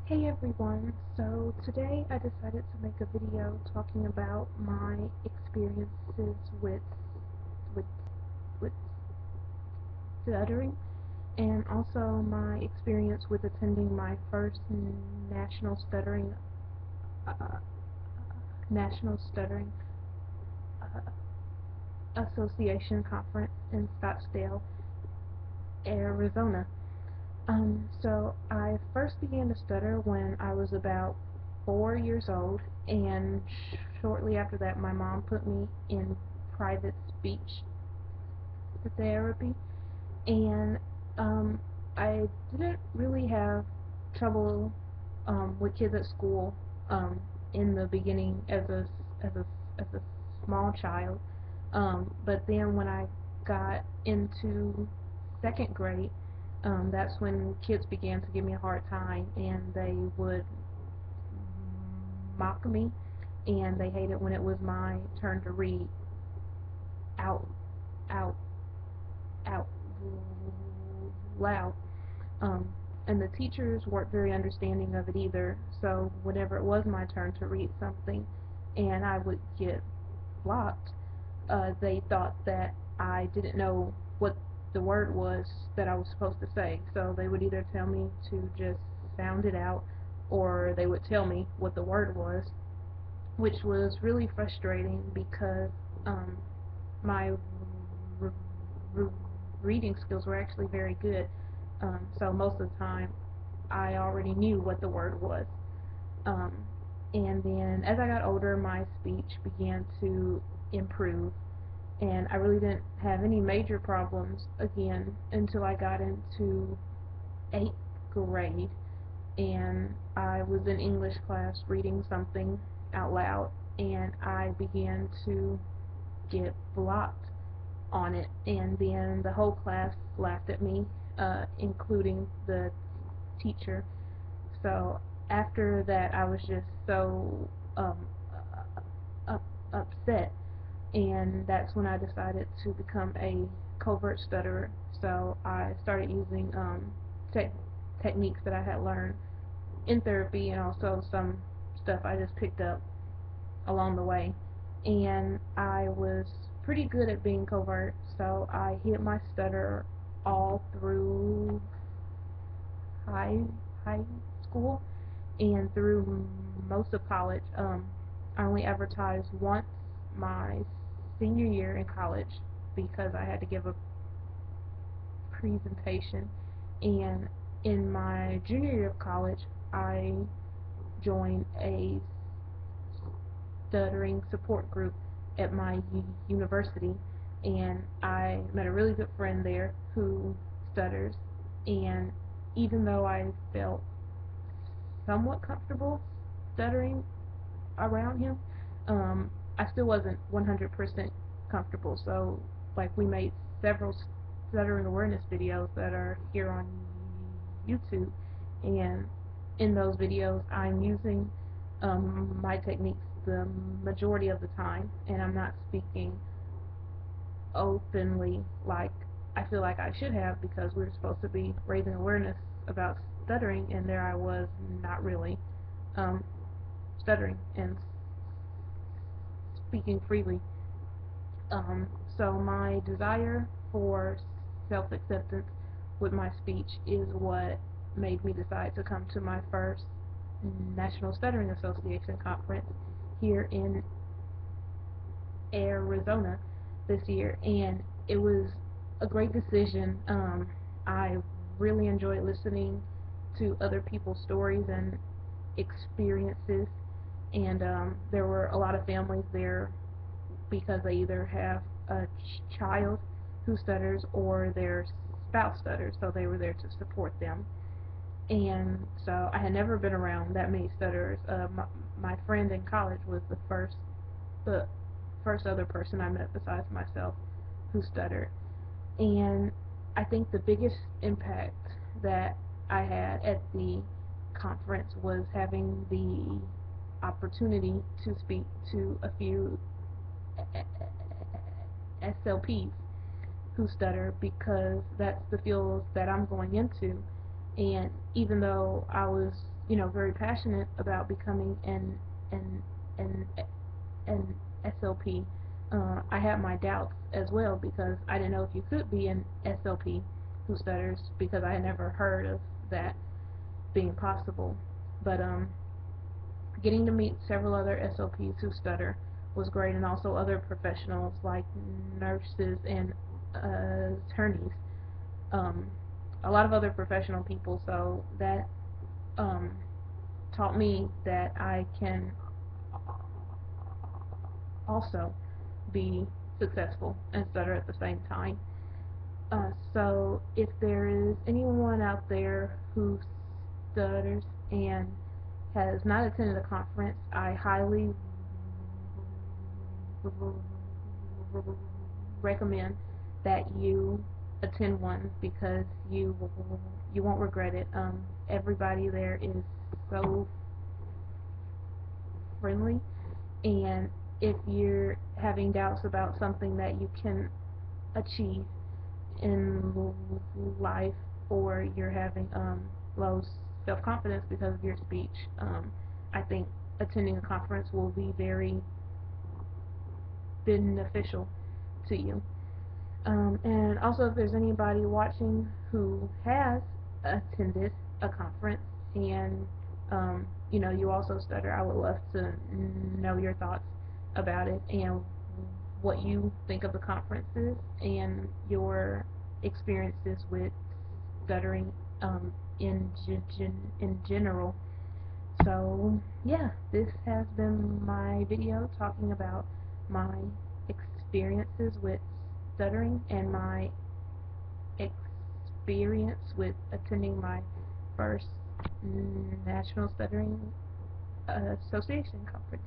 Hey everyone, so today I decided to make a video talking about my experiences with with stuttering and also my experience with attending my first national stuttering uh, national stuttering association conference in Scottsdale, Arizona. So I first began to stutter when I was about 4 years old, and shortly after that, my mom put me in private speech therapy, and um, I didn't really have trouble with kids at school um, in the beginning as a as a small child, but then when I got into second grade, that's when kids began to give me a hard time, and they would mock me, and they hated when it was my turn to read out, out, out loud. Um, and the teachers weren't very understanding of it either. So whenever it was my turn to read something, and I would get blocked, they thought that I didn't know what the word was that I was supposed to say. So they would either tell me to just sound it out, or they would tell me what the word was, which was really frustrating because um, my r- r- reading skills were actually very good. So most of the time, I already knew what the word was. Um, and then as I got older, my speech began to improve, and I really didn't have any major problems again until I got into eighth grade, and I was in English class reading something out loud, and I began to get blocked on it, and then the whole class laughed at me, including the teacher. So after that, I was just so upset, and that's when I decided to become a covert stutterer. So I started using techniques that I had learned in therapy, and also some stuff I just picked up along the way. And I was pretty good at being covert, so I hid my stutter all through high high school and through most of college. I only advertised once my senior year in college because I had to give a presentation, and in my junior year of college, I joined a stuttering support group at my university, and I met a really good friend there who stutters, and even though I felt somewhat comfortable stuttering around him, I still wasn't 100% comfortable. So, like, we made several stuttering awareness videos that are here on YouTube, and in those videos, I'm using my techniques the majority of the time, and I'm not speaking openly like I feel like I should have because we were supposed to be raising awareness about stuttering, and there I was not really um, stuttering and speaking freely. Um, so my desire for self-acceptance with my speech is what made me decide to come to my first National Stuttering Association conference here in Arizona this year, and it was a great decision. I really enjoyed listening to other people's stories and experiences, and there were a lot of families there because they either have a child who stutters or their spouse stutters, so they were there to support them. And so I had never been around that many stutterers. My friend in college was the first other person I met besides myself who stuttered. And I think the biggest impact that I had at the conference was having the opportunity to speak to a few SLPs who stutter because that's the field that I'm going into. And even though I was very passionate about becoming an an an SLP. I had my doubts as well because I didn't know if you could be an SLP who stutters because I had never heard of that being possible. But getting to meet several other SLPs who stutter was great, and also other professionals like nurses and attorneys. Um, a lot of other professional people, so that um, taught me that I can also be successful and stutter at the same time. So if there is anyone out there who stutters and has not attended a conference, I highly recommend that you attend one because you won't regret it. Everybody there is so friendly, and if you're having doubts about something that you can achieve in life, or you're having low self-confidence because of your speech, I think attending a conference will be very beneficial to you. And also, if there's anybody watching who has attended a conference and you also stutter, I would love to know your thoughts about it and what you think of the conferences and your experiences with stuttering in general. So yeah, this has been my video talking about my experiences with stuttering and my experience with attending my first National Stuttering Association conference.